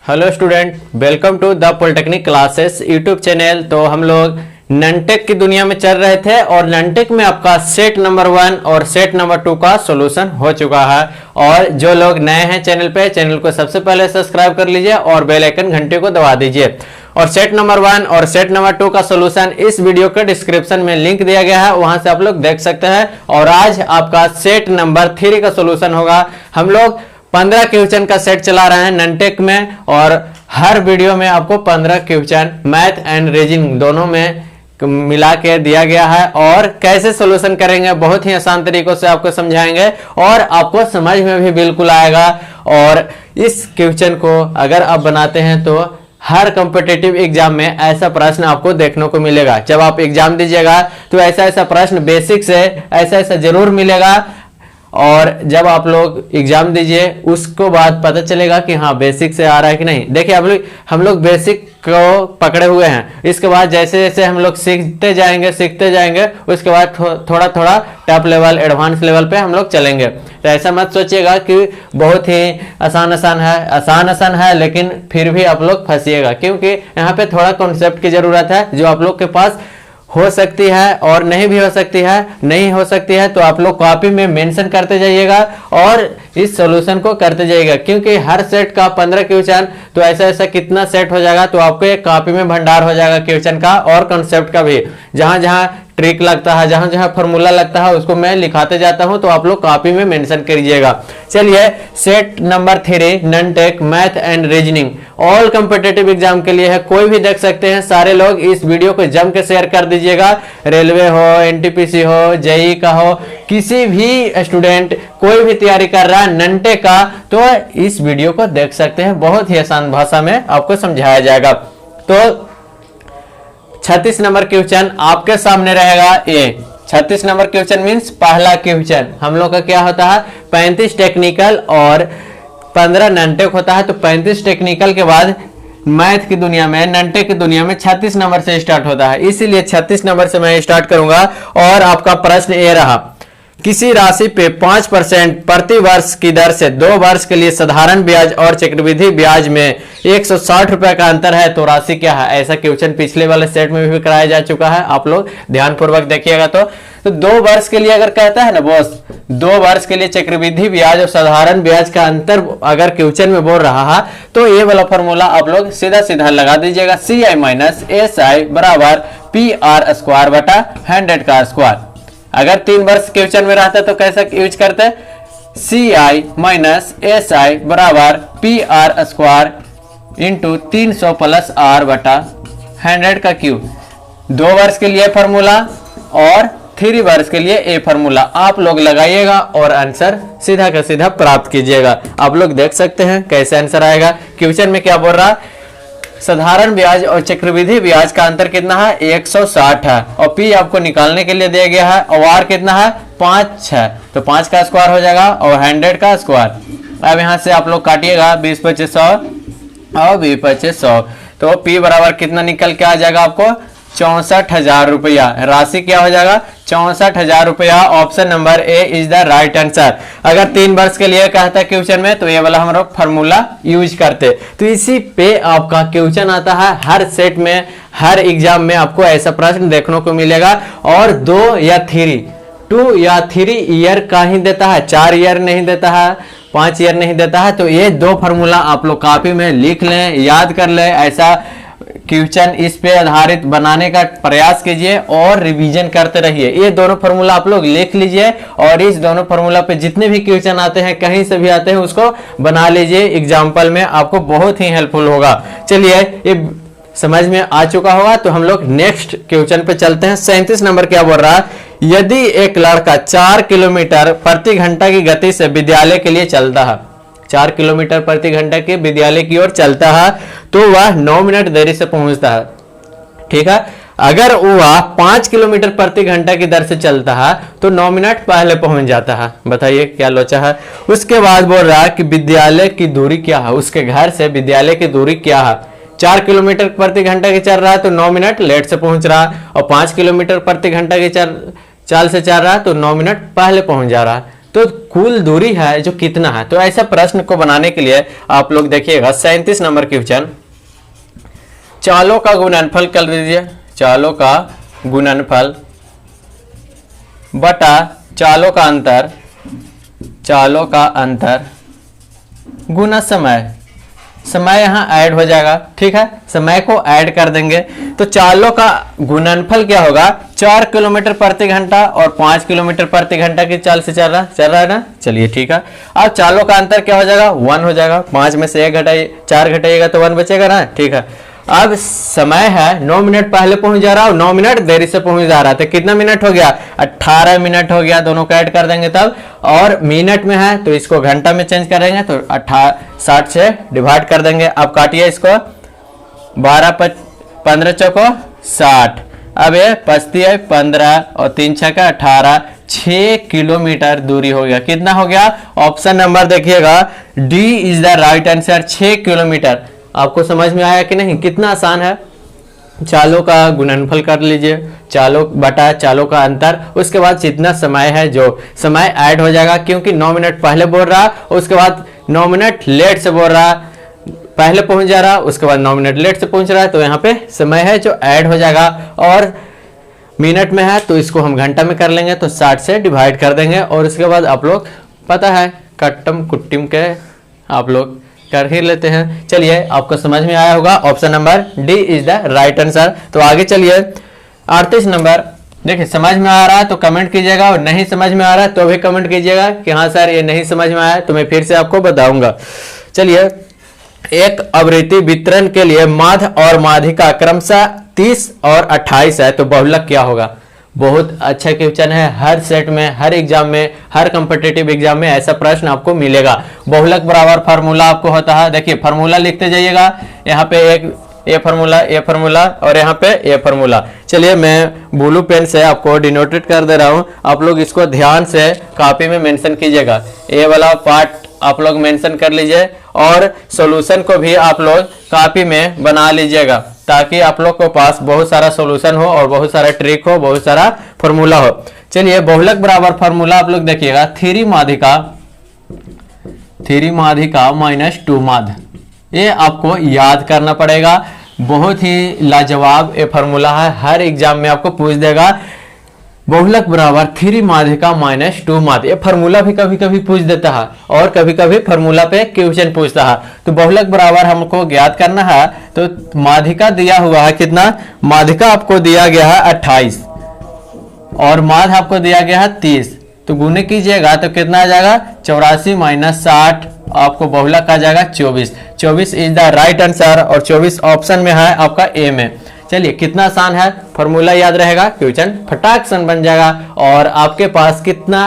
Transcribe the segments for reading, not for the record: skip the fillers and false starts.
Hello student, welcome to the polytechnic classes YouTube channel. तो हम लोग ननटेक की दुनिया में चल रहे थे और ननटेक में आपका सेट नंबर 1 और सेट नंबर 2 का सॉल्यूशन हो चुका है। और जो लोग नए हैं चैनल पे, चैनल को सबसे पहले सब्सक्राइब कर लीजिए और बेल आइकन घंटे को दबा दीजिए। और सेट नंबर 1 और सेट नंबर 2 का सॉल्यूशन इस वीडियो के डिस्क्रिप्शन में लिंक दिया गया है, वहां से आप लोग देख सकते हैं। और आज आपका सेट नंबर 3 का सॉल्यूशन होगा। हम लोग 15 क्वेश्चन का सेट चला रहे हैं ननटेक में और हर वीडियो में आपको 15 क्वेश्चन मैथ एंड रीजनिंग दोनों में मिला के दिया गया है। और कैसे सॉल्यूशन करेंगे बहुत ही आसान तरीकों से आपको समझाएंगे और आपको समझ में भी बिल्कुल आएगा। और इस क्वेश्चन को अगर आप बनाते हैं तो हर कॉम्पिटिटिव एग्जाम में ऐसा प्रश्न आपको देखने को मिलेगा। जब आप एग्जाम दीजिएगा तो ऐसा ऐसा प्रश्न बेसिक से ऐसा ऐसा जरूर मिलेगा। और जब आप लोग एग्जाम दीजिए उसको बाद पता चलेगा कि हाँ बेसिक से आ रहा है कि नहीं। देखिए हम लोग बेसिक को पकड़े हुए हैं, इसके बाद जैसे जैसे हम लोग सीखते जाएंगे उसके बाद थोड़ा थोड़ा टॉप लेवल एडवांस लेवल पे हम लोग चलेंगे। तो ऐसा मत सोचिएगा कि बहुत ही आसान है लेकिन फिर भी आप लोग फंसिएगा, क्योंकि यहाँ पे थोड़ा कॉन्सेप्ट की जरूरत है जो आप लोग के पास हो सकती है और नहीं भी हो सकती है तो आप लोग कॉपी में मेंशन करते जाइएगा और इस सॉल्यूशन को करते जाइएगा। क्योंकि हर सेट का 15 क्वेश्चन तो ऐसा ऐसा कितना सेट हो जाएगा तो आपको एक कॉपी में भंडार हो जाएगा क्वेश्चन का और कॉन्सेप्ट का भी। जहां जहां ट्रिक लगता है, जहां जहां फॉर्मूला लगता है उसको मैं लिखाते जाता हूं, तो आप लोग कॉपी में मेंशन करिएगा। चलिए, सेट नंबर 3 ननटेक math and reasoning all competitive exam के लिए है, कोई भी देख सकते हैं। सारे लोग इस वीडियो को जम के शेयर कर दीजिएगा। रेलवे हो, एनटीपीसी हो, जेई का हो, किसी भी स्टूडेंट कोई भी तैयारी कर रहा है ननटेक का तो इस वीडियो को देख सकते हैं। बहुत ही आसान भाषा में आपको समझाया जाएगा। तो 36 नंबर क्वेश्चन आपके सामने रहेगा। ये 36 नंबर क्वेश्चन मींस पहला क्वेश्चन। हम लोग का क्या होता है 35 टेक्निकल और 15 ननटेक होता है। तो 35 टेक्निकल के बाद मैथ की दुनिया में, ननटेक की दुनिया में 36 नंबर से स्टार्ट होता है, इसीलिए 36 नंबर से मैं स्टार्ट करूंगा। और आपका प्रश्न ये रहा, किसी राशि पे 5% प्रति वर्ष की दर से 2 वर्ष के लिए साधारण ब्याज और चक्रवृद्धि ब्याज में 160 रुपए का अंतर है तो राशि क्या है। ऐसा क्वेश्चन पिछले वाले सेट में भी कराया जा चुका है, आप लोग ध्यानपूर्वक देखिएगा। तो 2 वर्ष के लिए अगर कहता है ना बॉस, 2 वर्ष के लिए चक्रवृद्धि ब्याज और साधारण ब्याज का अंतर अगर क्वेश्चन में बोल रहा है तो ये वाला फॉर्मूला आप लोग सीधा सीधा लगा दीजिएगा। CI माइनस SI बराबर PR स्क्वायर बटा 100 का स्क्वायर। अगर 3 वर्ष क्वेश्चन में रहता तो कैसा यूज करते, CI माइनस SI बराबर PR square into 300 plus R बटा 100 का क्यूब। 2 वर्ष के लिए फॉर्मूला और 3 वर्ष के लिए ए फॉर्मूला आप लोग लगाइएगा और आंसर सीधा का सीधा प्राप्त कीजिएगा। आप लोग देख सकते हैं कैसे आंसर आएगा। क्वेश्चन में क्या बोल रहा है, साधारण ब्याज और चक्रवृद्धि ब्याज का अंतर कितना है 160 है और पी आपको निकालने के लिए दिया गया है और आर कितना है 5 है तो 5 का स्क्वायर हो जाएगा और 100 का स्क्वायर। अब यहाँ से आप लोग काटिएगा 20 25 100 और 20 25 100 तो पी बराबर कितना निकल के आ जाएगा आपको 64,000 रुपया। राशि क्या हो जाएगा 64,000 रुपया। Option number A is the right answer. अगर 3 वर्ष के लिए कहता है क्वेश्चन में तो ये वाला हम लोग फॉर्मूला यूज करते। तो इसी पे आपका क्वेश्चन आता है हर सेट में, हर एग्जाम में आपको ऐसा प्रश्न देखने को मिलेगा। और 2 या 3 ईयर का ही देता है, 4 ईयर नहीं देता है, 5 ईयर नहीं देता है। तो ये 2 फॉर्मूला आप लोग कॉपी में लिख लें, याद कर लें। ऐसा क्वेश्चन इस पे आधारित बनाने का प्रयास कीजिए और रिवीजन करते रहिए। ये दोनों फॉर्मूला आप लोग लिख लीजिए और इस दोनों फॉर्मूला पे जितने भी क्वेश्चन आते हैं कहीं से भी आते हैं उसको बना लीजिए। एग्जाम्पल में आपको बहुत ही हेल्पफुल होगा। चलिए, ये समझ में आ चुका होगा तो हम लोग नेक्स्ट क्वेश्चन पे चलते हैं। 37 नंबर क्या बोल रहा है, यदि एक लड़का 4 किलोमीटर प्रति घंटा की गति से विद्यालय के लिए चलता है, 4 किलोमीटर प्रति घंटा के विद्यालय की ओर चलता है तो वह 9 मिनट देरी से पहुंचता है। ठीक है, अगर वह 5 किलोमीटर प्रति घंटा की दर से चलता है तो 9 मिनट पहले पहुंच जाता है। बताइए क्या लोचा है। उसके बाद बोल रहा है कि विद्यालय की दूरी क्या है, उसके घर से विद्यालय की दूरी क्या है। 4 किलोमीटर प्रति घंटा की चल रहा है तो 9 मिनट लेट से पहुंच रहा है और 5 किलोमीटर प्रति घंटा की चाल से चल रहा है तो 9 मिनट पहले पहुंच जा रहा है। तो कुल दूरी है जो कितना है। तो ऐसा प्रश्न को बनाने के लिए आप लोग देखिएगा 37 नंबर क्वेश्चन, चालों का गुणनफल कर दीजिए, चालों का गुणनफल बटा चालों का अंतर, चालों का अंतर गुना समय, समय यहाँ ऐड हो जाएगा, ठीक है, समय को ऐड कर देंगे। तो चालों का गुणनफल क्या होगा, 4 किलोमीटर प्रति घंटा और 5 किलोमीटर प्रति घंटा की चाल से चल रहा है ना। चलिए ठीक है, अब चालों का अंतर क्या हो जाएगा, 1 हो जाएगा, 5 में से 4 घटाइएगा तो 1 बचेगा ना, ठीक है। अब समय है 9 मिनट पहले पहुंच जा रहा है और 9 मिनट देरी से पहुंच जा रहा है, तो कितना मिनट हो गया, 18 मिनट हो गया, दोनों का ऐड कर देंगे तब। और मिनट में है तो इसको घंटा में चेंज करेंगे तो 60 से डिवाइड कर देंगे। अब काटिए इसको, 15 चौको 60, अब ये 5 15 और 3 6 18, 6 किलोमीटर दूरी हो गया। कितना हो गया, ऑप्शन नंबर देखिएगा D is the right answer, 6 kilometre. आपको समझ में आया कि नहीं, कितना आसान है। चालों का गुणनफल कर लीजिए, चालों बटा चालों का अंतर, उसके बाद जितना समय है जो समय ऐड हो जाएगा, क्योंकि 9 मिनट पहले बोल रहा, उसके बाद 9 मिनट लेट से बोल रहा, पहले पहुंच जा रहा, उसके बाद 9 मिनट लेट से पहुंच रहा है, तो यहाँ पे समय है जो ऐड हो जाएगा। और मिनट में है तो इसको हम घंटा में कर लेंगे तो 60 से डिवाइड कर देंगे। और उसके बाद आप लोग पता है कट्टम कुट्टिम के आप लोग कर ही लेते हैं। चलिए आपको समझ में आया होगा, option number D is the right answer. तो आगे चलिए 38 नंबर, देखिए समझ में आ रहा है तो कमेंट कीजिएगा और नहीं समझ में आ रहा है तो भी कमेंट कीजिएगा कि हाँ सर ये नहीं समझ में आया, तो मैं फिर से आपको बताऊंगा। चलिए, एक आवृत्ति वितरण के लिए माध्य और माध्यिका क्रमशः 30 और 28 है, तो बहुलक क्या होगा। बहुत अच्छा क्वेश्चन है, हर सेट में, हर एग्जाम में, हर कॉम्पिटिटिव एग्जाम में ऐसा प्रश्न आपको मिलेगा। बहुलक बराबर फार्मूला आपको होता है, देखिए फार्मूला लिखते जाइएगा, यहाँ पे एक ए फार्मूला और यहाँ पे ए फार्मूला। चलिए मैं ब्लू पेन से आपको डिनोटेड कर दे रहा हूँ, आप लोग इसको ध्यान से कॉपी में मेंशन कीजिएगा। ए वाला पार्ट आप लोग मेंशन कर लीजिए और सॉल्यूशन को भी आप लोग कॉपी में बना लीजिएगा, ताकि आप लोग को पास बहुत सारा सॉल्यूशन हो और बहुत सारा ट्रिक हो, बहुत सारा फॉर्मूला हो। चलिए, बहुलक बराबर फार्मूला आप लोग देखिएगा, 3 माध्यिका माइनस 2 माध्य, ये आपको याद करना पड़ेगा। बहुत ही लाजवाब ये फार्मूला है, हर एग्जाम में आपको पूछ देगा। बहुलक बराबर 3 माध्यिका माइनस 2 माध्य, ये फार्मूला भी कभी कभी पूछ देता है और कभी कभी फार्मूला पे क्वेश्चन पूछता है। तो बहुलक बराबर हमको ज्ञात करना है, तो माध्यिका दिया हुआ है कितना, माध्यिका आपको दिया गया है 28 और माध्य आपको दिया गया है 30, तो गुणे कीजिएगा तो कितना आ जाएगा, 84 माइनस 60, आपको बहुलक आ जाएगा 24। 24 इज द राइट आंसर और 24 ऑप्शन में है आपका ए में। चलिए, कितना आसान है, फॉर्मूला याद रहेगा, क्वेश्चन फटाक सन बन जाएगा। और आपके पास कितना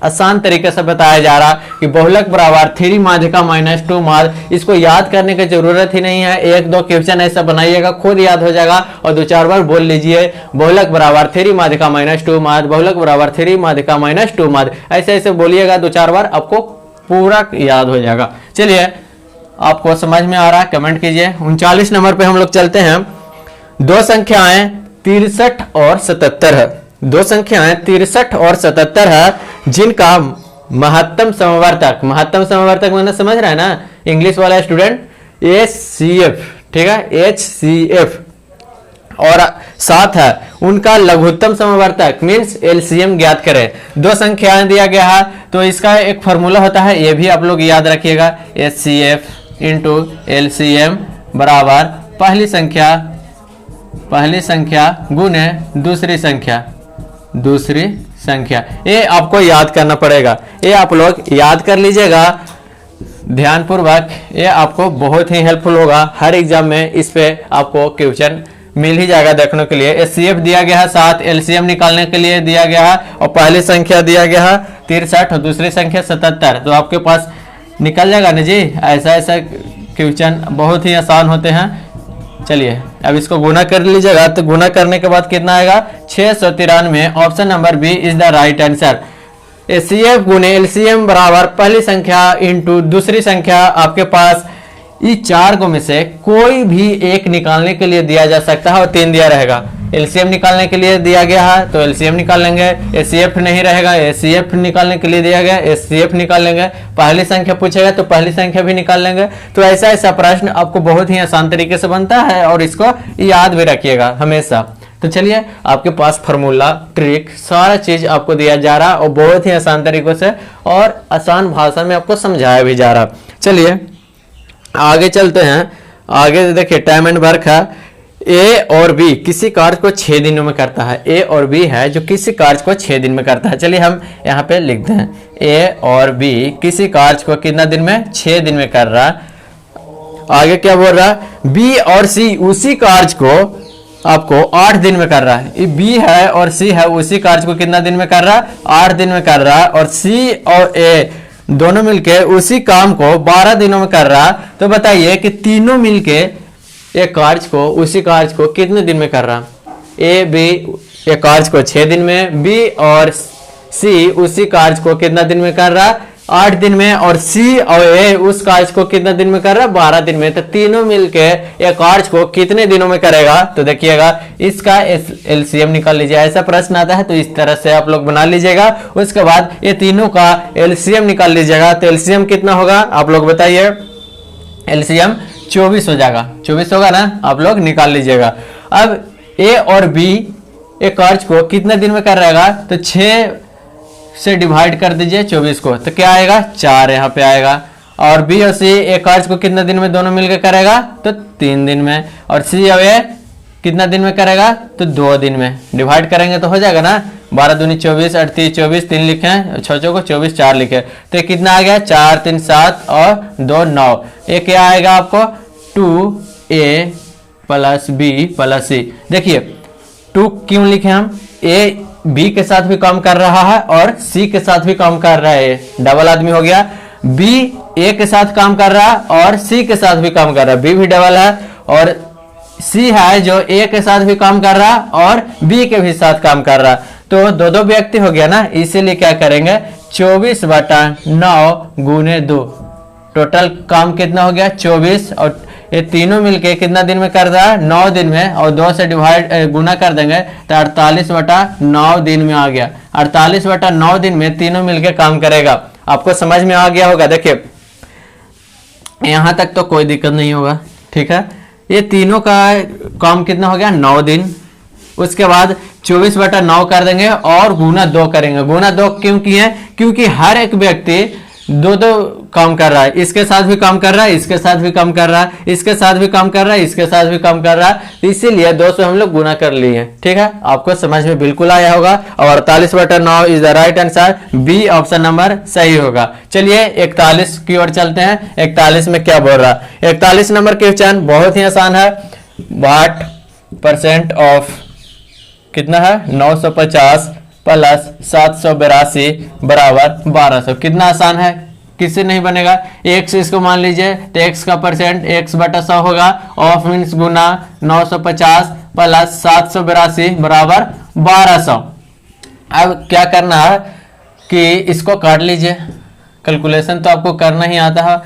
आसान तरीके से बताया जा रहा कि बहुलक बराबर 3 माध्यिका माइनस 2 माध्य, इसको याद करने की जरूरत ही नहीं है, 1-2 क्वेश्चन ऐसा बनाइएगा, खुद याद हो जाएगा और 2-4 बार बोल लीजिए, बहुलक बराबर 3 माध्यिका माइनस 2 माध्य, बहुलक बराबर 3 माध्यिका माइनस 2 माध्य, ऐसे ऐसे बोलिएगा 2-4 बार, आपको पूरा याद हो जाएगा। चलिए, आपको समझ में आ रहा है कमेंट कीजिए। 39 नंबर पे हम लोग चलते हैं। दो संख्याएं 63 और 77 है, दो संख्याएं 63 और 77 है, जिनका महत्तम समवर्तक मैंने समझ रहा है ना, इंग्लिश वाला स्टूडेंट, HCF, ठीक है, HCF और साथ है उनका लघुत्तम समवर्तक मींस LCM ज्ञात करें। दो संख्याएं दिया गया है तो इसका एक फॉर्मूला होता है, ये भी आप लोग याद रखिएगा, HCF इंटू LCM बराबर पहली संख्या गुने दूसरी संख्या। ये आपको याद करना पड़ेगा, ये आप लोग याद कर लीजिएगा ध्यानपूर्वक, ये आपको बहुत ही हेल्पफुल होगा। हर एग्जाम में इस पे आपको क्वेश्चन मिल ही जाएगा देखने के लिए। HCF दिया गया है, साथ LCM निकालने के लिए दिया गया है और पहली संख्या दिया गया है 63 और दूसरी संख्या 77, तो आपके पास निकल जाएगा ना जी। ऐसा क्वेश्चन बहुत ही आसान होते हैं। चलिए, अब इसको गुना कर लीजिएगा, तो गुना करने के बाद कितना आएगा, 693। Option number B is the right answer. HCF गुने LCM बराबर पहली संख्या इंटू दूसरी संख्या, आपके पास ये 4 को में से कोई भी एक निकालने के लिए दिया जा सकता है और 3 दिया रहेगा। एलसीएम निकालने के लिए दिया गया है तो एलसीएम निकाल लेंगे। एचसीएफ नहीं रहेगा, एचसीएफ निकालने के लिए दिया गया, एचसीएफ निकाल लेंगे। पहली संख्या पूछेगा तो पहली संख्या भी निकाल लेंगे। तो ऐसा ऐसा प्रश्न आपको बहुत ही आसान तरीके से बनता है और इसको याद भी रखिएगा हमेशा। तो चलिए, आपके पास फार्मूला, ट्रिक, सारा चीज आपको दिया जा रहा और बहुत ही आसान तरीकों से और आसान भाषा में आपको समझाया भी जा रहा। चलिए आगे चलते हैं। आगे देखिए, टाइम एंड वर्क है। ए और बी किसी कार्य को 6 दिनों में करता है। ए और बी है जो किसी कार्य को 6 दिन में करता है। चलिए हम यहाँ पे लिखते हैं, ए और बी किसी कार्य को कितना दिन में, 6 दिन में कर रहा है। आगे क्या बोल रहा है, बी और सी उसी कार्य को आपको 8 दिन में कर रहा है। ये बी है और सी है, उसी कार्य को कितना दिन में कर रहा है, 8 दिन में कर रहा है। और सी और ए दोनों मिलके उसी काम को 12 दिनों में कर रहा है। तो बताइए कि तीनों मिलके एक कार्य को, उसी कार्य को कितने दिन में कर रहा है। ए बी एक कार्य को 6 दिन में, बी और सी उसी कार्य को कितना दिन में कर रहा है, 8 दिन में। और सी और ए उस कार्य को कितना दिन में कर रहा है, 12 दिन में। तो तीनों मिलके एक कार्य को कितने दिनों में करेगा। तो देखिएगा, इसका एलसीएम निकाल लीजिए। ऐसा प्रश्न आता है तो इस तरह से आप लोग बना लीजिएगा। उसके बाद ये तीनों का एलसीएम निकाल लीजिएगा। तो एलसीएम कितना होगा आप लोग बताइए। एलसीएम 24 हो जाएगा, 24 होगा ना, आप लोग निकाल लीजिएगा। अब ए और बी एक कार्य को कितने दिन में कर रहेगा, तो 6 से डिवाइड कर दीजिए 24 को, तो क्या आएगा, 4 यहाँ पे आएगा। और बी और सी एक कार्य को कितने दिन में दोनों मिलकर करेगा, तो 3 दिन में। और सी और ए कितना दिन में करेगा, तो 2 दिन में। डिवाइड करेंगे तो हो जाएगा ना, 12 दूनी 24, 38 24, 3 लिखे हैं, 6 को 24, 4 लिखे। तो ये कितना आ गया, 4 3 7 और 2 9। ये क्या आएगा आपको, 2a प्लस बी प्लस सी। देखिए 2 क्यों लिखे हम, ए बी के साथ भी काम कर रहा है और सी के साथ भी काम कर रहा है, डबल आदमी हो गया। बी ए के साथ काम कर रहा है और सी के साथ भी काम कर रहा है, बी भी डबल है। और सी है जो ए के साथ भी काम कर रहा है और बी के भी साथ काम कर रहा है। तो दो व्यक्ति हो गया ना, इसीलिए क्या करेंगे, 24/9 गुने 2। टोटल काम कितना हो गया, 24। और ये तीनों मिलके कितना दिन में कर रहा है, 9 दिन में। और 2 से डिवाइड गुना कर देंगे तो 48/9 दिन में आ गया। 48/9 दिन में तीनों मिलके काम करेगा। आपको समझ में आ गया होगा। देखिए यहां तक तो कोई दिक्कत नहीं होगा, ठीक है। ये तीनों का काम कितना हो गया, 9 दिन। उसके बाद 24/9 कर देंगे और गुना 2 करेंगे। गुना 2 क्यों किए, क्योंकि हर एक व्यक्ति 2 काम कर रहा है। इसके साथ भी काम कर रहा है, इसके साथ भी काम कर रहा है, इसके साथ भी काम कर रहा है, इसके साथ भी काम कर रहा है। तो इसीलिए 2 से हम लोग गुना कर लिए, ठीक है। आपको समझ में बिल्कुल आया होगा। और 48/9 is the right answer, B option number सही होगा। चलिए 41 की ओर चलते हैं। 41 में क्या बोल रहा है, 41 नंबर क्वेश्चन बहुत ही आसान है। 60% ऑफ कितना है, 950 प्लस 782 बराबर 1200। कितना आसान है, किससे नहीं बनेगा। x इसको मान लीजिए तो x का परसेंट x/100 होगा। ऑफ मीन्स गुना 950 प्लस 782 बराबर 1200। अब क्या करना है कि इसको काट लीजिए। कैलकुलेशन तो आपको करना ही आता है।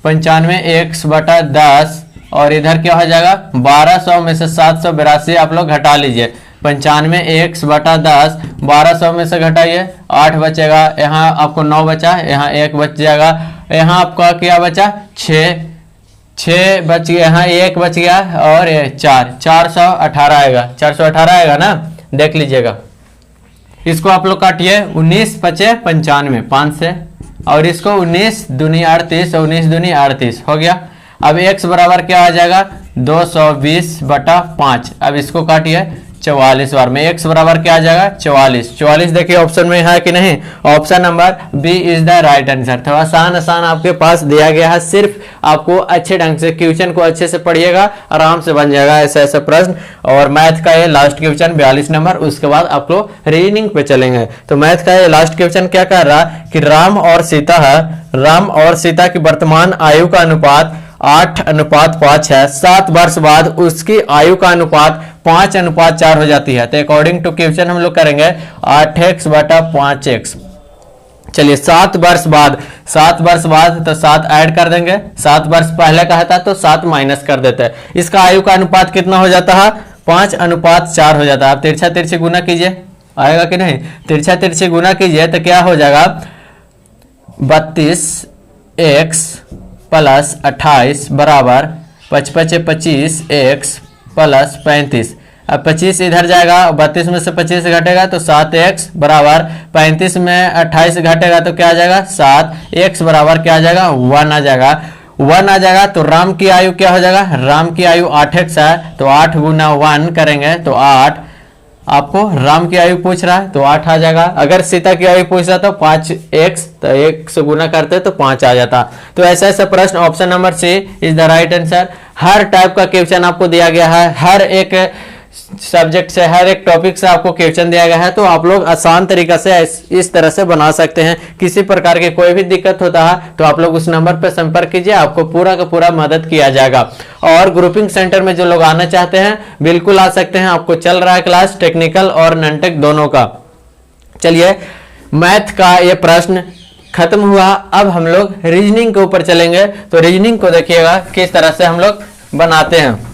95 x/10 और इधर क्या हो जाएगा, 1200 में से 782 आप लोग घटा लीजिए। 95 x/10 1200 में से घटाइए, 8 बचेगा। यहाँ आपको 9 बचा, यहाँ 1 बच जाएगा। यहाँ आपका क्या बचा, 6 बच गया, यहाँ 1 बच गया और 418 आएगा। 418 आएगा ना, देख लीजिएगा। इसको आप लोग काटिए, 19 5 95 5 से, और इसको 19 दूनी 38 और 19 दूनी 38 हो गया। अब x बराबर क्या आ जाएगा, 220/5। अब इसको काटिए 44 बार में, x बराबर क्या आ जाएगा, 44। देखिए ऑप्शन में है कि नहीं, option number B is the right answer. थोड़ा आसान आपके पास दिया गया है, सिर्फ आपको अच्छे ढंग से क्वेश्चन को अच्छे से पढ़िएगा, आराम से बन जाएगा ऐसा प्रश्न। और मैथ का ये लास्ट क्वेश्चन 42 नंबर, उसके बाद आप लोग रीजनिंग पे चलेंगे। तो मैथ का ये लास्ट क्वेश्चन क्या कर रहा कि राम और सीता की वर्तमान आयु का अनुपात 8:5 है। 7 वर्ष बाद उसकी आयु का अनुपात 5:4 हो जाती है। तो अकॉर्डिंग टू क्वेश्चन हम लोग करेंगे 8x/5x। चलिए 7 वर्ष बाद तो 7 ऐड कर देंगे। 7 वर्ष पहले का था तो 7 माइनस कर देते हैं। इसका आयु का अनुपात कितना हो जाता है, 5:4 हो जाता है। आप तिरछा तिरछी गुना कीजिए, आएगा कि नहीं, तिरछा तिरछी गुना कीजिए तो क्या हो जाएगा 32x प्लस 28 बराबर 25x प्लस 35। अब 25 इधर जाएगा, 32 में से 25 घटेगा तो 7x बराबर 35 में 28 घटेगा तो क्या आ जाएगा 7, x बराबर क्या आ जाएगा 1 आ जाएगा। 1 आ जाएगा तो राम की आयु क्या हो जाएगा, राम की आयु 8x है तो 8 गुना 1 करेंगे तो 8। आपको राम की आयु पूछ रहा है तो 8 आ जाएगा। अगर सीता की आयु पूछ रहा तो 5x, तो 1 से गुना करते तो 5 आ जाता। तो ऐसा ऐसा प्रश्न option number C is the right answer. हर टाइप का क्वेश्चन आपको दिया गया है, हर एक सब्जेक्ट से, हर एक टॉपिक से आपको क्वेश्चन दिया गया है, तो आप लोग आसान तरीका से इस तरह से बना सकते हैं। किसी प्रकार की कोई भी दिक्कत होता है तो आप लोग उस नंबर पर संपर्क कीजिए, आपको पूरा का पूरा मदद किया जाएगा। और ग्रुपिंग सेंटर में जो लोग आना चाहते हैं बिल्कुल आ सकते हैं, आपको चल रहा है क्लास टेक्निकल और नॉन-टेक दोनों का। चलिए मैथ का ये प्रश्न खत्म हुआ, अब हम लोग रीजनिंग के ऊपर चलेंगे। तो रीजनिंग को देखिएगा किस तरह से हम लोग बनाते हैं।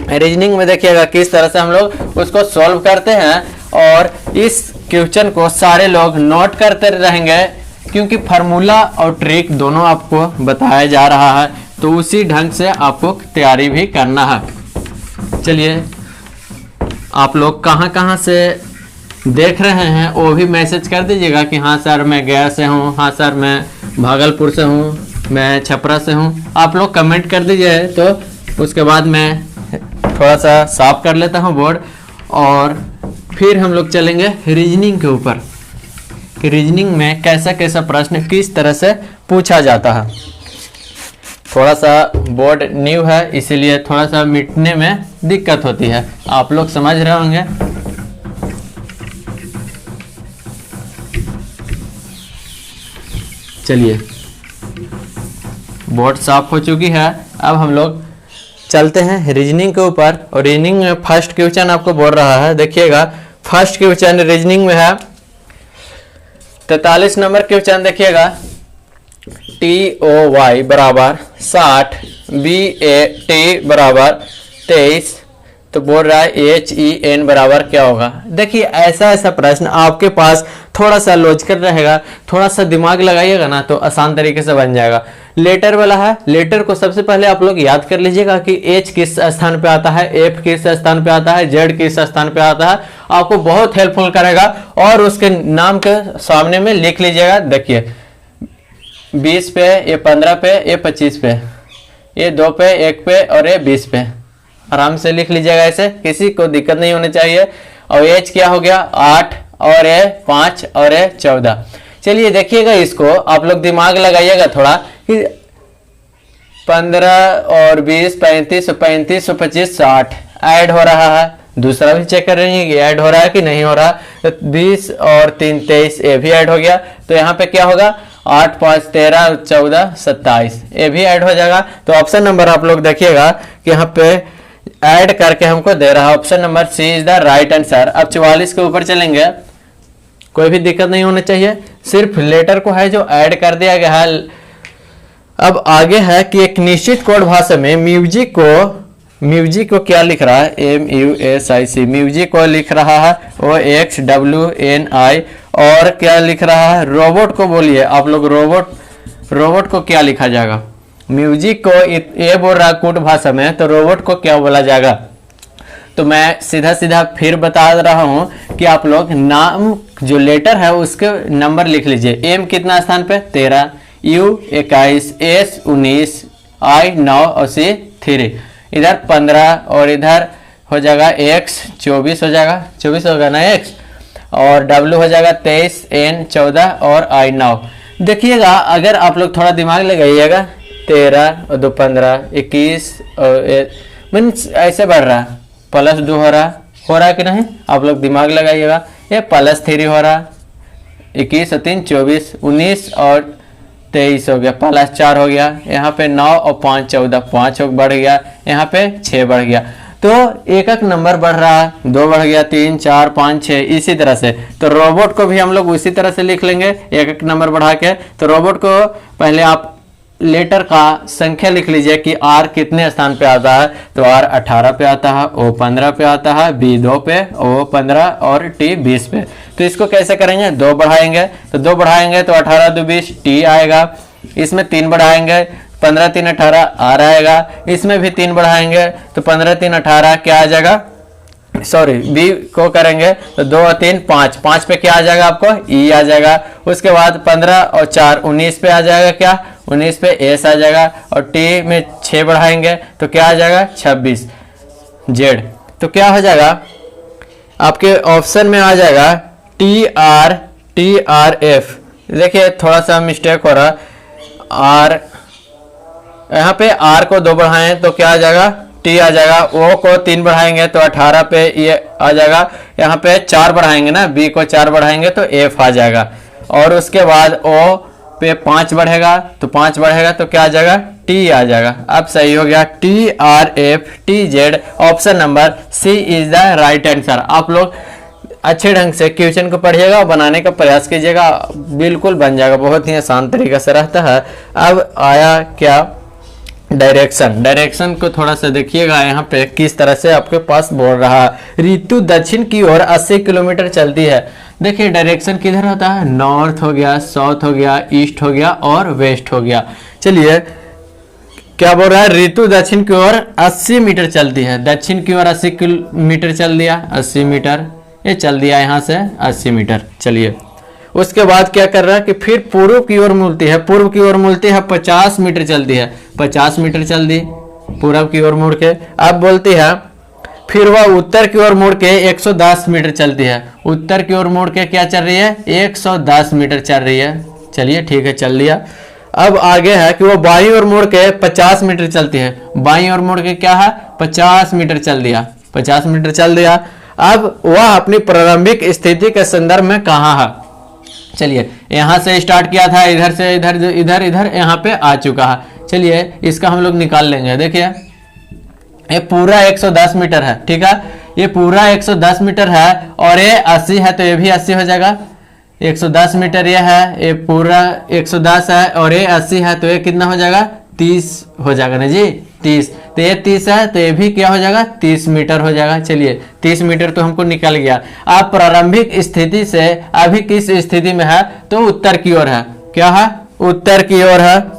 रीजनिंग में देखिएगा किस तरह से हम लोग उसको सॉल्व करते हैं, और इस क्वेश्चन को सारे लोग नोट करते रहेंगे क्योंकि फार्मूला और ट्रिक दोनों आपको बताया जा रहा है, तो उसी ढंग से आपको तैयारी भी करना है। चलिए आप लोग कहाँ कहाँ से देख रहे हैं वो भी मैसेज कर दीजिएगा कि हाँ सर मैं गया से हूँ, हाँ सर मैं भागलपुर से हूँ, मैं छपरा से हूँ। आप लोग कमेंट कर दीजिए तो उसके बाद मैं थोड़ा सा साफ कर लेता हूँ बोर्ड, और फिर हम लोग चलेंगे रीजनिंग के ऊपर कि रीजनिंग में कैसा कैसा प्रश्न किस तरह से पूछा जाता है। थोड़ा सा बोर्ड न्यू है इसीलिए थोड़ा सा मिटने में दिक्कत होती है, आप लोग समझ रहे होंगे। चलिए बोर्ड साफ हो चुकी है, अब हम लोग चलते हैं रीजनिंग के ऊपर। और रीजनिंग में फर्स्ट क्वेश्चन आपको बोल रहा है, देखिएगा फर्स्ट क्वेश्चन रीजनिंग में है 43 नंबर क्वेश्चन। देखिएगा TOY बराबर 60, BAT बराबर 23, तो बोल रहा है HEN बराबर क्या होगा। देखिए ऐसा ऐसा प्रश्न आपके पास थोड़ा सा लॉजिकल रहेगा, थोड़ा सा दिमाग लगाइएगा ना तो आसान तरीके से बन जाएगा। लेटर वाला है, लेटर को सबसे पहले आप लोग याद कर लीजिएगा कि H किस स्थान पे आता है, F किस स्थान पे आता है, Z किस स्थान पे आता है, आपको बहुत हेल्पफुल करेगा। और उसके नाम के सामने में लिख लीजिएगा। देखिए 20 पे, ये 15 पे, ये 25 पे, ये 2 पे, 1 पे और ये 20 पे, आराम से लिख लीजिएगा, ऐसे किसी को दिक्कत नहीं होनी चाहिए। और एज क्या हो गया 8, और ये 5 और ये 14। चलिए देखिएगा इसको आप लोग दिमाग लगाइएगा थोड़ा कि 15 और 20 35 35 25 60 ऐड हो रहा है। दूसरा भी चेक कर रही है कि ऐड हो रहा है कि नहीं हो रहा। तो 20 और 3 23 ये भी ऐड हो गया, तो यहाँ पे क्या होगा 8 5 13 14 27 ये भी ऐड हो जाएगा। तो ऑप्शन नंबर आप लोग देखिएगा कि यहाँ पे ऐड करके हमको दे रहा है, option number C is the right answer. अब 44 के ऊपर चलेंगे, कोई भी दिक्कत नहीं होनी चाहिए, सिर्फ लेटर को है जो ऐड कर दिया गया है। अब आगे है कि एक निश्चित कोड भाषा में म्यूजिक को क्या लिख रहा है, MUSIC म्यूजिक को लिख रहा है OXWNI। और क्या लिख रहा है रोबोट को, बोलिए आप लोग रोबोट को क्या लिखा जाएगा। म्यूजिक को ये बोल रहा है कोड भाषा में, तो रोबोट को क्या बोला जाएगा। तो मैं सीधा सीधा फिर बता रहा हूं कि आप लोग नाम जो लेटर है उसके नंबर लिख लीजिए। M कितना स्थान पे 13, U 21, S 19, I 9 और C 3, इधर 15 और इधर हो जाएगा X 24 हो जाएगा, 24 होगा ना X, और W हो जाएगा 23, N 14 और I 9। देखिएगा अगर आप लोग थोड़ा दिमाग लगाइएगा 13 और 2 15 21 और मीन्स ऐसे बढ़ रहा, प्लस 2 हो रहा कि नहीं, आप लोग दिमाग लगाइएगा। ये प्लस 3 हो रहा, 21 और 3 24, 19 और 23 हो गया, प्लस 4 हो गया, यहाँ पे 9 और 5 14, 5 बढ़ गया, यहाँ पे 6 बढ़ गया। तो एक एक नंबर बढ़ रहा है, 2 बढ़ गया, 3 4 5 6 इसी तरह से। तो रोबोट को भी हम लोग उसी तरह से लिख लेंगे एक एक नंबर बढ़ा के। तो रोबोट को पहले आप लेटर का संख्या लिख लीजिए कि आर कितने स्थान पे आता है। तो आर 18 पे आता है, ओ 15 पे आता है, बी 2 पे, ओ 15 और टी 20 पे। तो इसको कैसे करेंगे, 2 बढ़ाएंगे तो 2 बढ़ाएंगे तो 18 2 20 टी आएगा। इसमें 3 बढ़ाएंगे 15 3 18 आर आएगा। इसमें भी 3 बढ़ाएंगे तो 15 3 18 क्या आ जाएगा, सॉरी बी को करेंगे तो 2 और 3 5, 5 पे क्या आ जाएगा आपको, ई आ जाएगा। उसके बाद 15 और 4 19 पे आ जाएगा, क्या 19 पे एस आ जाएगा। और टी में 6 बढ़ाएंगे तो क्या आ जाएगा 26 जेड। तो क्या हो जाएगा आपके ऑप्शन में आ जाएगा टी आर एफ। देखिए थोड़ा सा मिस्टेक हो रहा, आर यहाँ पे आर को 2 बढ़ाएं तो क्या आ जाएगा, टी आ जाएगा। ओ को 3 बढ़ाएंगे तो 18 पे ये आ जाएगा। यहाँ पे 4 बढ़ाएंगे ना, बी को 4 बढ़ाएंगे तो एफ आ जाएगा। और उसके बाद ओ पे 5 बढ़ेगा तो 5 बढ़ेगा तो क्या आ जाएगा, टी आ जाएगा। अब सही हो गया, T R F T Z. Option number C is the right answer. आप लोग अच्छे ढंग से क्वेश्चन को पढ़िएगा और बनाने का प्रयास कीजिएगा, बिल्कुल बन जाएगा, बहुत ही आसान तरीके से रहता है। अब आया क्या, डायरेक्शन को थोड़ा सा देखिएगा यहाँ पे किस तरह से आपके पास बोल रहा है। ऋतु दक्षिण की ओर 80 किलोमीटर चलती है। देखिए डायरेक्शन किधर होता है, नॉर्थ हो गया, साउथ हो गया, ईस्ट हो गया और वेस्ट हो गया। चलिए क्या बोल रहा है, ऋतु दक्षिण की ओर 80 मीटर चलती है। दक्षिण की ओर 80 किलोमीटर चल दिया, 80 मीटर ये चल दिया यहाँ से 80 मीटर। चलिए उसके बाद क्या कर रहा है कि फिर पूर्व की ओर मुड़ती है, पूर्व की ओर मुड़ती है 50 मीटर चलती है, 50 मीटर चल दी पूर्व की ओर मुड़ के। अब बोलती है फिर वह उत्तर की ओर मुड़ के 110 मीटर चलती है। उत्तर की ओर मुड़ के क्या चल रही है, 110 मीटर चल रही है। चलिए ठीक है चल लिया। अब आगे है कि वो बाईं ओर मुड़ के 50 मीटर चलती है। बाईं ओर मुड़ के क्या है, 50 मीटर चल दिया, 50 मीटर चल दिया। अब वह अपनी प्रारंभिक स्थिति के संदर्भ में कहाँ है। चलिए यहाँ से स्टार्ट किया था, इधर से इधर इधर इधर यहाँ पे आ चुका है। चलिए इसका हम लोग निकाल लेंगे। देखिए ये पूरा 110 मीटर है, ठीक है, ये पूरा 110 मीटर है और ये 80 है तो ये भी 80 हो जाएगा। 110 मीटर ये है, ये पूरा 110 है और ये 80 है तो ये कितना हो जाएगा, 30 हो जाएगा ना जी, 30। तो ये 30 है तो ये भी क्या हो जाएगा, 30 मीटर हो जाएगा। चलिए 30 मीटर तो हमको निकल गया। आप प्रारंभिक स्थिति से अभी किस स्थिति में है, तो उत्तर की ओर है। क्या है, उत्तर की ओर है।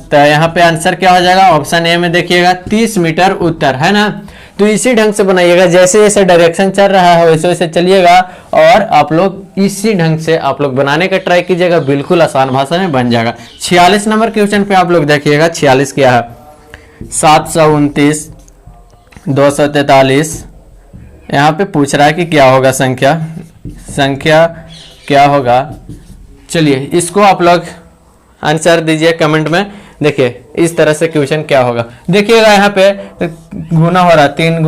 तो यहाँ पे आंसर क्या हो जाएगा, ऑप्शन ए में देखिएगा 30 मीटर उत्तर है ना। तो इसी ढंग से बनाइएगा, जैसे जैसे डायरेक्शन चल रहा है वैसे वैसे चलिएगा और आप लोग इसी ढंग से आप लोग बनाने का ट्राई कीजिएगा, बिल्कुल आसान भाषा में बन जाएगा। 46 नंबर क्वेश्चन पे आप लोग देखिएगा। 46 क्या है, 729 243। यहाँ पे पूछ रहा है कि क्या होगा संख्या क्या होगा। चलिए इसको आप लोग आंसर दीजिए कमेंट में। देखिए इस तरह से क्वेश्चन क्या होगा, देखिएगा यहाँ पे गुना हो रहा, 3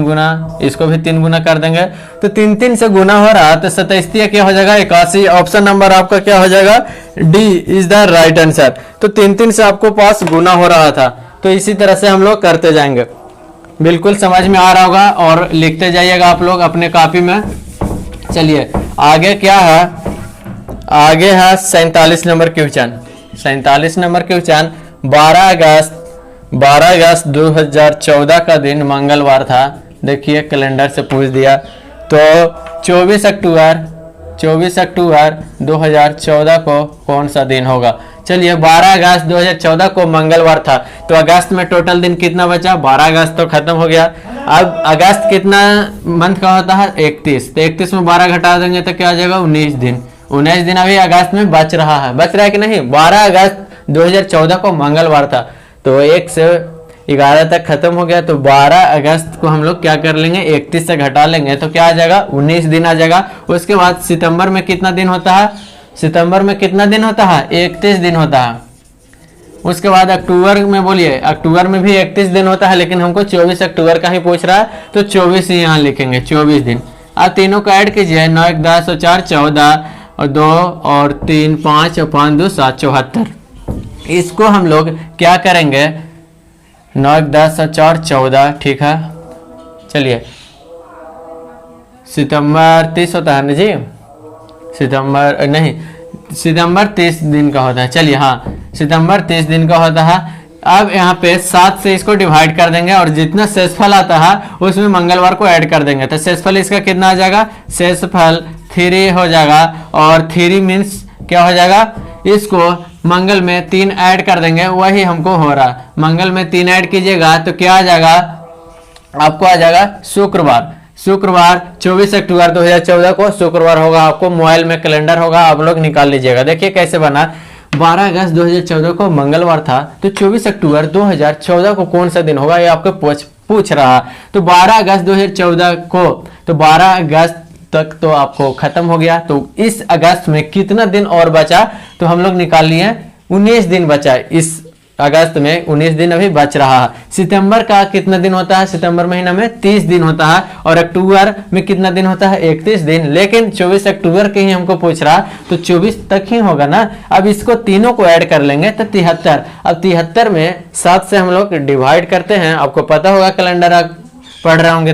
गुना, इसको भी 3 गुना कर देंगे तो 3 से गुना हो रहा, तो 27 क्या हो जाएगा, 81। ऑप्शन नंबर आपका क्या हो जाएगा, D is the right answer. तो 3 से आपको पास गुना हो रहा था, तो इसी तरह से हम लोग करते जाएंगे। बिल्कुल समझ में आ रहा होगा और लिखते जाइएगा आप लोग अपने कॉपी में। चलिए आगे क्या है, आगे है 47 नंबर क्वेश्चन। 47 नंबर क्वेश्चन, 12 अगस्त 2014 का दिन मंगलवार था। देखिए कैलेंडर से पूछ दिया, तो 24 अक्टूबर 2014 को कौन सा दिन होगा। चलिए 12 अगस्त 2014 को मंगलवार था, तो अगस्त में टोटल दिन कितना बचा, 12 अगस्त तो खत्म हो गया। अब अगस्त कितना मंथ का होता है, 31, तो 31 में 12 घटा देंगे तो क्या आ जाएगा, 19 दिन। 19 दिन अभी अगस्त में बच रहा है कि नहीं। 12 अगस्त 2014 को मंगलवार था, तो 1 से 11 तक खत्म हो गया, तो 12 अगस्त को हम लोग क्या कर लेंगे, 31 से घटा लेंगे तो क्या आ जाएगा, 19 दिन आ जाएगा। उसके बाद सितंबर में कितना दिन होता है, सितंबर में कितना दिन होता है, 31 दिन होता है। उसके बाद अक्टूबर में बोलिए, अक्टूबर में भी 31 दिन होता है, लेकिन हमको 24 अक्टूबर का ही पूछ रहा है, तो 24 ही यहाँ लिखेंगे, 24 दिन। आप तीनों को ऐड कीजिए, 9 1 10 और 4 14 और 2 और 3 5 और 5 2 7 74। इसको हम लोग क्या करेंगे, 9 1 10 और 4 14, ठीक है। चलिए सितंबर 30 होता है ना जी, सितंबर 30 दिन का होता है। चलिए हाँ, सितंबर 30 दिन का होता है। अब यहाँ पे 7 से इसको डिवाइड कर देंगे और जितना शेषफल आता है उसमें मंगलवार को ऐड कर देंगे, तो शेषफल इसका कितना आ जाएगा, शेषफल 3 हो जाएगा। और 3 मीन्स क्या हो जाएगा, इसको मंगल में 3 ऐड कर देंगे, वही हमको हो रहा। मंगल में 3 ऐड कीजिएगा तो क्या आ जाएगा, आपको आ जाएगा शुक्रवार। शुक्रवार 24 अक्टूबर 2014 को शुक्रवार होगा। आपको मोबाइल में कैलेंडर होगा, आप लोग निकाल लीजिएगा। देखिए कैसे बना, 12 अगस्त 2014 को मंगलवार था, तो 24 अक्टूबर 2014 को कौन सा दिन होगा, ये आपको पूछ रहा। तो 12 अगस्त 2014 को, तो 12 अगस्त तक तो आपको खत्म हो गया। तो इस अगस्त में कितना दिन और बचा, तो हम लोग निकाल लिए 19 दिन बचा। इस अगस्त में 19 दिन अभी बच रहा है। सितंबर का कितना दिन होता है, सितंबर महीना में 30 दिन होता है। और अक्टूबर में कितना दिन होता है, 31 दिन। लेकिन 24 अक्टूबर के ही हमको पूछ रहा, तो 24 तक ही होगा ना। अब इसको तीनों को ऐड कर लेंगे तो 73। अब 73 में 7 से हम लोग डिवाइड करते हैं, आपको पता होगा कैलेंडर आप पढ़ रहे होंगे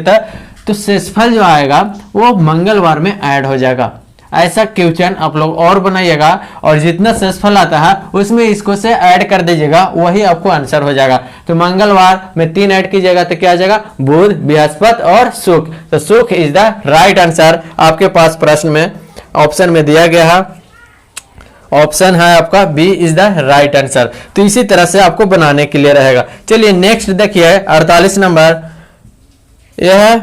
तो शेषफल जो आएगा वो मंगलवार में ऐड हो जाएगा। ऐसा क्वेश्चन आप लोग और बनाइएगा और जितना शेषफल आता है उसमें इसको से ऐड कर दीजिएगा, वही आपको आंसर हो जाएगा। तो मंगलवार में 3 ऐड कीजिएगा तो क्या आ जाएगा, बुध, बृहस्पति और शुक्र। तो शुक्र इज द राइट आंसर। आपके पास प्रश्न में ऑप्शन में दिया गया है, ऑप्शन है आपका B is the right answer. तो इसी तरह से आपको बनाने के लिए रहेगा। चलिए नेक्स्ट देखिए 48 नंबर, यह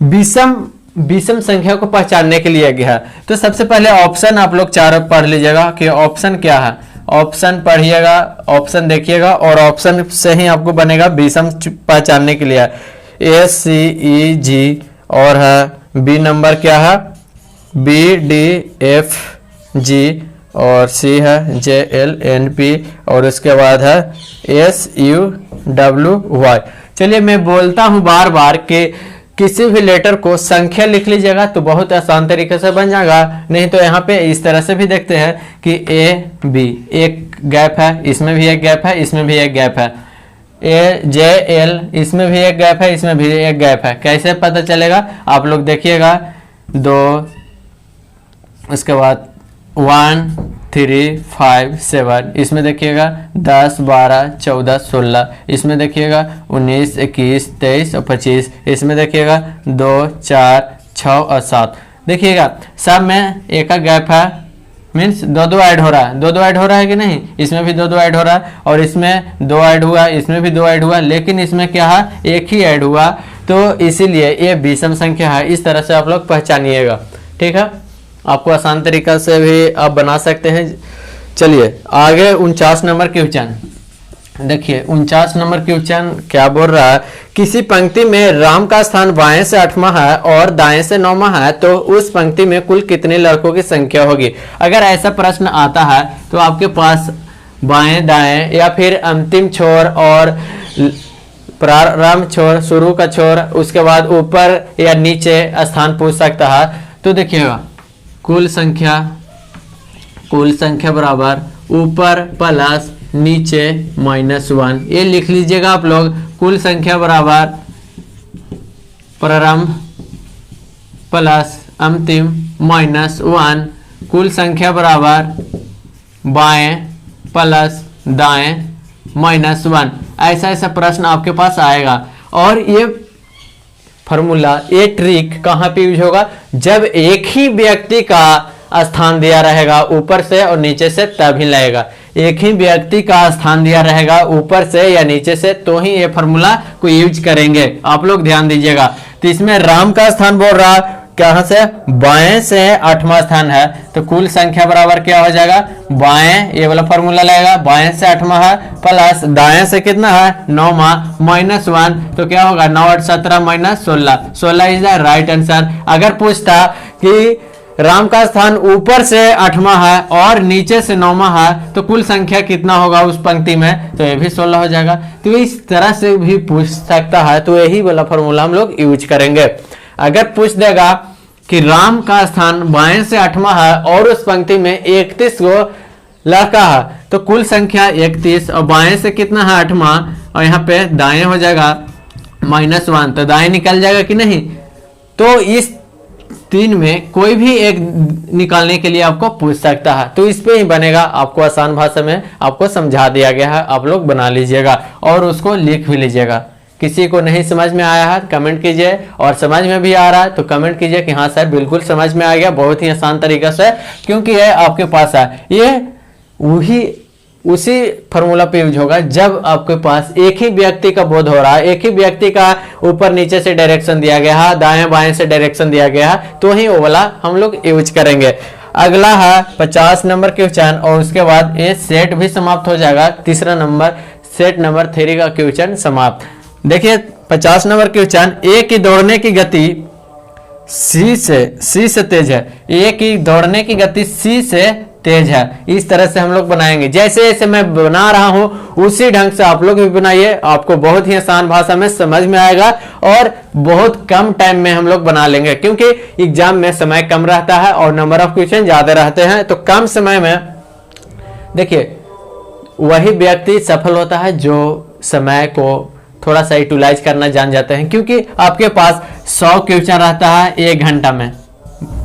विषम संख्या को पहचानने के लिए गया है। तो सबसे पहले ऑप्शन आप लोग चारों पढ़ लीजिएगा कि ऑप्शन क्या है। ऑप्शन पढ़िएगा, ऑप्शन देखिएगा और ऑप्शन से ही आपको बनेगा विषम पहचानने के लिए। ACEG और है बी नंबर क्या है, BDFG और C है JLNP और उसके बाद है SUWY। चलिए मैं बोलता हूं बार बार कि किसी भी लेटर को संख्या लिख लीजिएगा तो बहुत आसान तरीके से बन जाएगा। नहीं तो यहाँ पे इस तरह से भी देखते हैं कि AB एक गैप है, इसमें भी एक गैप है, इसमें भी एक गैप है। AJL इसमें भी एक गैप है, इसमें भी एक गैप है। कैसे पता चलेगा, आप लोग देखिएगा 2, उसके बाद 1 3 5 7, इसमें देखिएगा 10 12 14 16, इसमें देखिएगा 19 21 23 और 25, इसमें देखिएगा 2 4 6 और 7। देखिएगा सब में एक का गैप है, मीन्स 2 ऐड हो रहा है। 2 ऐड हो रहा है कि नहीं, इसमें भी 2 ऐड हो रहा है और इसमें 2 ऐड हुआ, इसमें भी 2 ऐड हुआ, लेकिन इसमें क्या है, एक ही ऐड हुआ। तो इसीलिए ये विषम संख्या है। इस तरह से आप लोग पहचानिएगा, ठीक है। आपको आसान तरीका से भी आप बना सकते हैं। चलिए आगे 49 नंबर क्वेश्चन देखिए। 49 नंबर क्वेश्चन क्या बोल रहा है, किसी पंक्ति में राम का स्थान बाएं से 8वां है और दाएं से 9वां है, तो उस पंक्ति में कुल कितने लड़कों की संख्या होगी। अगर ऐसा प्रश्न आता है तो आपके पास बाएं दाएं या फिर अंतिम छोर और प्रारंभ छोर, शुरू का छोर, उसके बाद ऊपर या नीचे स्थान पूछ सकता है। तो देखिएगा कुल संख्या बराबर ऊपर प्लस नीचे -1, ये लिख लीजिएगा आप लोग। कुल संख्या बराबर प्रारंभ प्लस अंतिम -1, कुल संख्या बराबर बाएं प्लस दाएं -1। ऐसा ऐसा प्रश्न आपके पास आएगा। और ये फॉर्मूला, ये ट्रिक कहाँ पे यूज होगा, जब एक ही व्यक्ति का स्थान दिया रहेगा ऊपर से और नीचे से, तभी लगेगा। एक ही व्यक्ति का स्थान दिया रहेगा ऊपर से या नीचे से, तो ही ये फॉर्मूला को यूज करेंगे। आप लोग ध्यान दीजिएगा। तो इसमें राम का स्थान बोल रहा, कहां से, बाएं से 8वां स्थान है, तो कुल संख्या बराबर क्या हो जाएगा, बाएं, ये वाला फॉर्मूला लगेगा, बाएं से 8वां है प्लस दाएं से कितना है 9वां -1, तो क्या होगा 9 8 17 -16, 16 इज द राइट आंसर। अगर पूछता कि राम का स्थान ऊपर से 8वां है और नीचे से 9वां है, तो कुल संख्या कितना होगा उस पंक्ति में, तो ये भी 16 हो जाएगा। तो इस तरह से भी पूछ सकता है, तो यही वाला फॉर्मूला हम लोग यूज करेंगे। अगर पूछ देगा कि राम का स्थान बाएं से 8वां है और उस पंक्ति में 31 गो लड़का है, तो कुल संख्या 31 और बाएं से कितना है 8वां, और यहाँ पे दाएं हो जाएगा -1, तो दाएं निकल जाएगा कि नहीं। तो इस तीन में कोई भी एक निकालने के लिए आपको पूछ सकता है, तो इस पे ही बनेगा। आपको आसान भाषा में आपको समझा दिया गया है, आप लोग बना लीजिएगा और उसको लिख भी लीजिएगा। किसी को नहीं समझ में आया है कमेंट कीजिए, और समझ में भी आ रहा है तो कमेंट कीजिए कि हाँ सर बिल्कुल समझ में आ गया, बहुत ही आसान तरीका से, क्योंकि ये आपके पास है। ये उसी फॉर्मूला पे यूज होगा जब आपके पास एक ही व्यक्ति का बोध हो रहा है, एक ही व्यक्ति का ऊपर नीचे से डायरेक्शन दिया गया है, दाएं बाएं से डायरेक्शन दिया गया है, तो ही वो वाला हम लोग यूज करेंगे। अगला है 50 नंबर क्वेश्चन, और उसके बाद ये सेट भी समाप्त हो जाएगा। तीसरा नंबर सेट नंबर 3 का क्वेश्चन समाप्त। देखिए 50 नंबर क्वेश्चन, ए की दौड़ने की गति सी से तेज है। ए की दौड़ने की गति सी से तेज है। इस तरह से हम लोग बनाएंगे, जैसे जैसे मैं बना रहा हूं उसी ढंग से आप लोग भी बनाइए, आपको बहुत ही आसान भाषा में समझ में आएगा और बहुत कम टाइम में हम लोग बना लेंगे, क्योंकि एग्जाम में समय कम रहता है और नंबर ऑफ क्वेश्चन ज्यादा रहते हैं। तो कम समय में देखिए वही व्यक्ति सफल होता है जो समय को थोड़ा सा यूटिलाइज करना जान जाते हैं, क्योंकि आपके पास 100 क्वेश्चन रहता है 1 घंटा में।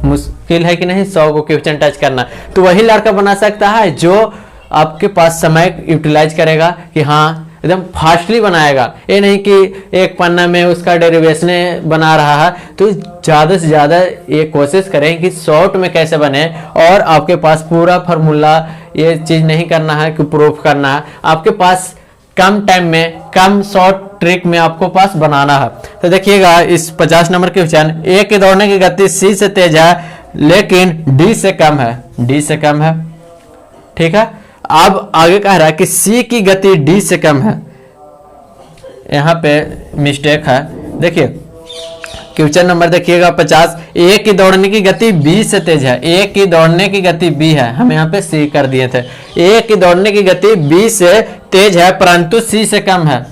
मुश्किल है कि नहीं 100 को क्वेश्चन टच करना, तो वही लड़का बना सकता है जो आपके पास समय यूटिलाइज करेगा, कि हाँ एकदम फास्टली बनाएगा। ये नहीं कि एक पन्ना में उसका डेरिवेशन बना रहा है, तो ज़्यादा से ज़्यादा ये कोशिश करें कि शॉर्ट में कैसे बने, और आपके पास पूरा फार्मूला ये चीज़ नहीं करना है कि प्रूफ करना है, आपके पास कम टाइम में कम शॉर्ट ट्रिक में आपको पास बनाना है। तो देखिएगा इस 50 नंबर क्वेश्चन, ए के दौड़ने की गति सी से तेज है लेकिन डी से कम है। डी से कम है, ठीक है। अब आगे कह रहा है कि सी की गति डी से कम है, यहाँ पे मिस्टेक है। देखिए क्वेश्चन नंबर देखिएगा 50, ए की दौड़ने की गति बी से तेज है। ए की दौड़ने की गति बी है, हम यहाँ पे सी कर दिए थे। ए की दौड़ने की गति बी से तेज है परंतु सी से कम है।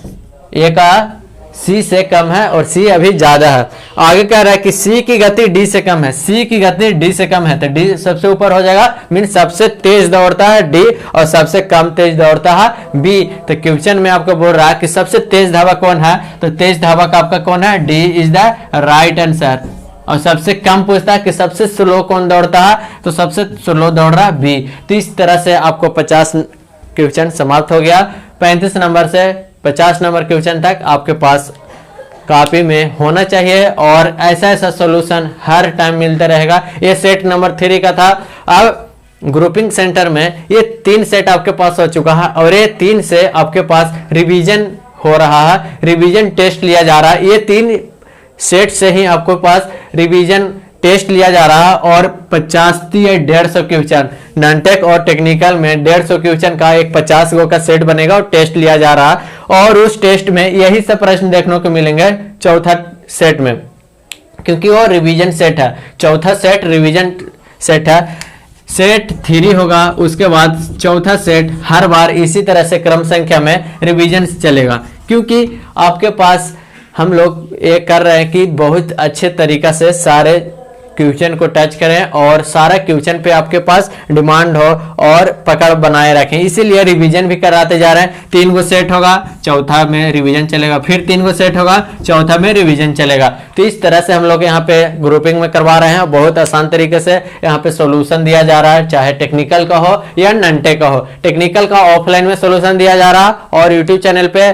ए का सी से कम है और सी अभी ज्यादा है। आगे कह रहा है कि सी की गति डी से कम है। सी की गति डी से कम है तो डी सबसे ऊपर हो जाएगा, मीन सबसे तेज दौड़ता है डी और सबसे कम तेज दौड़ता है बी। तो क्वेश्चन में आपको बोल रहा है कि सबसे तेज धावक कौन है, तो तेज धावक आपका कौन है, D is the right answer. और सबसे कम पूछता है कि सबसे स्लो कौन दौड़ता है, तो सबसे स्लो दौड़ रहा है बी। तो इस तरह से आपको 50 क्वेश्चन समाप्त हो गया। 35 नंबर से 50 नंबर क्वेश्चन तक आपके पास कॉपी में होना चाहिए और ऐसा ऐसा सॉल्यूशन हर टाइम मिलता रहेगा। ये सेट नंबर 3 का था। अब ग्रुपिंग सेंटर में ये 3 सेट आपके पास हो चुका है और ये 3 से आपके पास रिवीजन हो रहा है, रिवीजन टेस्ट लिया जा रहा है। ये 3 सेट से ही आपके पास रिवीजन टेस्ट लिया जा रहा है और 50 या 150 क्वेश्चन नॉनटेक और टेक्निकल में 150 क्वेश्चन का एक 50 गो का सेट बनेगा और टेस्ट लिया जा रहा है। और उस टेस्ट में यही सब प्रश्न देखने को मिलेंगे चौथा सेट में, क्योंकि वो रिवीजन सेट है। चौथा सेट रिवीजन सेट है, सेट 3 होगा। उसके बाद चौथा सेट हर बार इसी तरह से क्रम संख्या में रिवीजन चलेगा, क्योंकि आपके पास हम लोग ये कर रहे हैं कि बहुत अच्छे तरीका से सारे क्वेश्चन को टच करें और सारा क्वेश्चन पे आपके पास डिमांड हो और पकड़ बनाए रखें, इसीलिए रिवीजन भी कराते जा रहे हैं। 3 गो सेट होगा, चौथा में रिवीजन चलेगा, फिर 3 गो सेट होगा, चौथा में रिवीजन चलेगा। तो इस तरह से हम लोग यहाँ पे ग्रुपिंग में करवा रहे हैं। बहुत आसान तरीके से यहाँ पे सोल्यूशन दिया जा रहा है, चाहे टेक्निकल का हो या नॉनटेक का हो। टेक्निकल का ऑफलाइन में सोल्यूशन दिया जा रहा है और यूट्यूब चैनल पे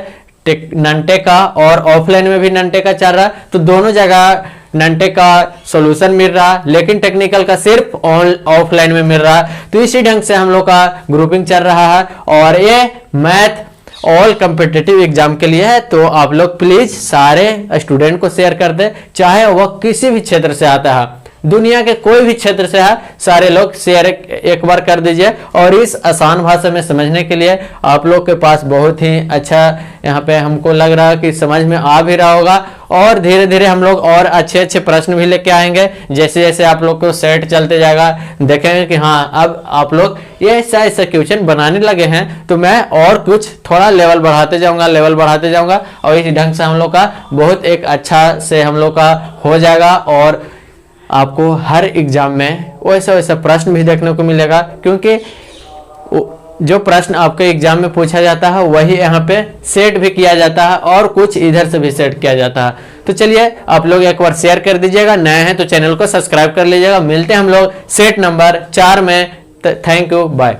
नॉनटेक का और ऑफलाइन में भी नॉनटेक का चल रहा है। तो दोनों जगह नॉनटेक का सॉल्यूशन मिल रहा है, लेकिन टेक्निकल का सिर्फ ऑफलाइन में मिल रहा है। तो इसी ढंग से हम लोग का ग्रुपिंग चल रहा है और ये मैथ ऑल कॉम्पिटिटिव एग्जाम के लिए है। तो आप लोग प्लीज सारे स्टूडेंट को शेयर कर दे, चाहे वह किसी भी क्षेत्र से आता है, दुनिया के कोई भी क्षेत्र से है, सारे लोग शेयर एक बार कर दीजिए। और इस आसान भाषा में समझने के लिए आप लोग के पास बहुत ही अच्छा यहाँ पे हमको लग रहा है कि समझ में आ भी रहा होगा। और धीरे धीरे हम लोग और अच्छे अच्छे प्रश्न भी लेके आएंगे। जैसे जैसे आप लोग को सेट चलते जाएगा, देखेंगे कि हाँ अब आप लोग ये ऐसा ऐसा क्वेश्चन बनाने लगे हैं, तो मैं और कुछ थोड़ा लेवल बढ़ाते जाऊंगा और इस ढंग से हम लोग का बहुत एक अच्छा से हम लोग का हो जाएगा। और आपको हर एग्जाम में वैसा वैसा प्रश्न भी देखने को मिलेगा, क्योंकि जो प्रश्न आपके एग्जाम में पूछा जाता है वही यहाँ पे सेट भी किया जाता है और कुछ इधर से भी सेट किया जाता है। तो चलिए आप लोग एक बार शेयर कर दीजिएगा, नए हैं तो चैनल को सब्सक्राइब कर लीजिएगा। मिलते हैं हम लोग सेट नंबर 4 में। Thank you, bye.